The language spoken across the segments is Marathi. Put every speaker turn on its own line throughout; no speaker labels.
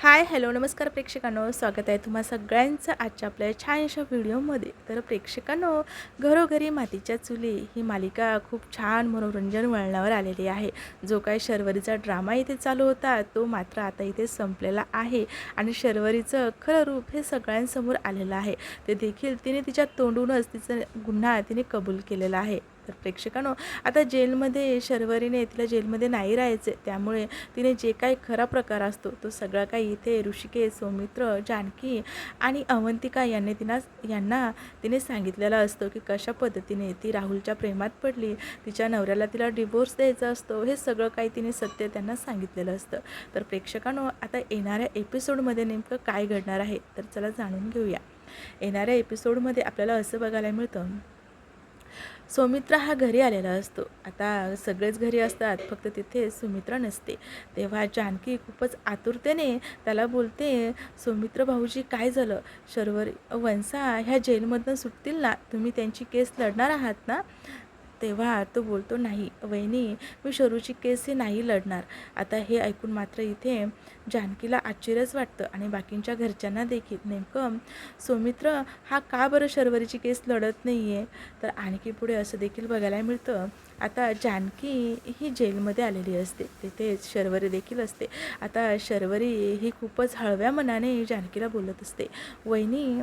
हाय हॅलो नमस्कार प्रेक्षकांनो, स्वागत आहे तुम्हा सगळ्यांचं आजच्या आपल्या छानशा व्हिडिओमध्ये. तर प्रेक्षकांनो, घरोघरी मातीच्या चुली ही मालिका खूप छान मनोरंजन वळणावर आलेली आहे. जो काही शर्वरीचा ड्रामा इथे चालू होता तो मात्र आता इथे संपलेला आहे आणि शर्वरीचं खरं रूप हे सगळ्यांसमोर आलेलं आहे. ते देखील तिने तिच्या तोंडूनच तिचं गुन्हा तिने कबूल केलेला आहे. तर प्रेक्षकांनो, आता जेलमध्ये शर्वरीने तिला जेलमध्ये नाही राहायचे, त्यामुळे तिने जे काही खरा प्रकार असतो तो सगळा काही इथे ऋषिकेश, सौमित्र, जानकी आणि अवंतिका यांना तिने सांगितलेलं असतं की कशा पद्धतीने ती राहुलच्या प्रेमात पडली, तिच्या नवऱ्याला तिला डिवोर्स द्यायचा असतो, हे सगळं काही तिने सत्य त्यांना सांगितलेलं असतं. तर प्रेक्षकांनो, आता येणाऱ्या एपिसोडमध्ये नेमकं काय घडणार आहे तर चला जाणून घेऊया. येणाऱ्या एपिसोडमध्ये आपल्याला असं बघायला मिळतं, सौमित्रा हा घरी आलेला असतो. आता सगळेच घरी असतात, फक्त तिथे सुमित्रा नसते. तेव्हा जानकी खूपच आतुरतेने त्याला बोलते, सौमित्र भाऊजी काय झालं, शर्वरी वंसा ह्या जेलमधनं सुटतील ना, तुम्ही त्यांची केस लढणार आहात ना. तेव्हा तो बोलतो, नाही वहिनी, मी शरूची केस ही नाही लढणार. आता हे ऐकून मात्र इथे जानकीला आश्चर्यच वाटतं आणि बाकींच्या घरच्यांना देखील. नेमकं सौमित्र हा का बरं शर्वरीची केस लढत नाही आहे. तर आणखी पुढे असं देखील बघायला मिळतं, आता जानकी ही जेलमध्ये आलेली असते, तिथेच शर्वरी देखील असते. आता शर्वरी ही खूपच हळव्या मनाने जानकीला बोलत असते, वहिनी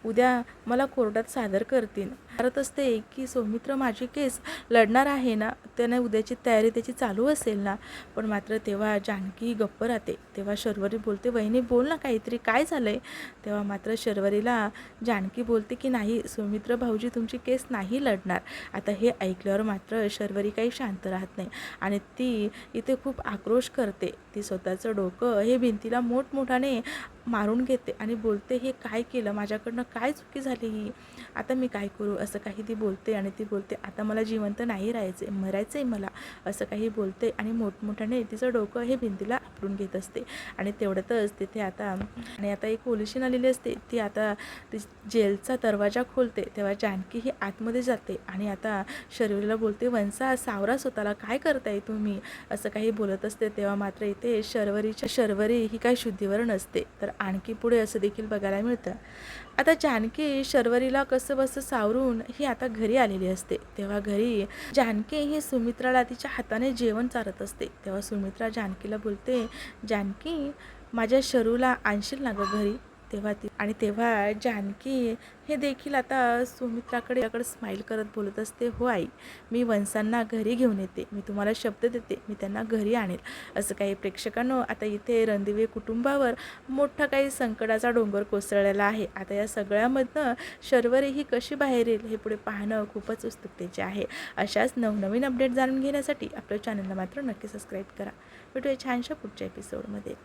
उद्या मला कोर्टात सादर करतील. करत असते की सौमित्र माझी केस लढणार आहे ना, त्याने उद्याची तयारी त्याची चालू असेल ना. पण मात्र तेव्हा जानकी गप्प राहते. तेव्हा शर्वरी बोलते, वहिनी बोल ना काहीतरी, काय झालं आहे. तेव्हा मात्र शर्वरीला जानकी बोलते की नाही, सौमित्र भाऊजी तुमची केस नाही लढणार. आता हे ऐकल्यावर मात्र शर्वरी काही शांत राहत नाही आणि ती इथे खूप आक्रोश करते. ती स्वतःचं डोकं हे भिंतीला मोठमोठाने मारून घेते आणि बोलते, हे काय केलं, माझ्याकडनं काय चुकी झाली ही, आता मी काय करू, असं काही ती बोलते. आणि ती बोलते, आता मला जिवंत नाही राहायचे, मरायचं आहे मला, असं काही बोलते आणि मोठमोठ्याने तिचं डोकं हे भिंतीला आपटून घेत असते. आणि तेवढ्यातच तिथे आता एक पोलिशीन आलेली असते. ती आता ती जेलचा दरवाजा खोलते. तेव्हा जानकी ही आतमध्ये जाते आणि आता शर्वरीला बोलते, वंसा सावरा स्वतःला, काय करताय तुम्ही, असं काही बोलत असते. तेव्हा मात्र इथे शर्वरी ही काही शुद्धीवर नसते. तर आणखी पुढे असं देखील बघायला मिळतं, आता जानकी शर्वरीला कसं बसं सावरून ही आता घरी आलेली असते. तेव्हा घरी जानकी ही सुमित्राला तिच्या हाताने जेवण चारत असते. तेव्हा सुमित्रा जानकीला बोलते, जानकी माझ्या शरूला आणशील ना गं घरी. तेव्हा जानकी हे देखील आता सुमित्राकडे स्माईल करत बोलत असते, हो आई, मी वंसांना घरी घेऊन येते, मी तुम्हाला शब्द देते, मी त्यांना घरी आणेल. असं काही प्रेक्षकांनो, आता इथे रणदिवे कुटुंबावर मोठा काही संकटाचा डोंगर कोसळलेला आहे. आता या सगळ्यामधनं शर्वरी ही कशी बाहेर येईल हे पुढे पाहणं खूपच उत्सुकतेचे आहे. अशाच नवनवीन अपडेट जाणून घेण्यासाठी आपल्या चॅनलला मात्र नक्की सबस्क्राईब करा. भेटूया छानशा पुढच्या एपिसोडमध्ये.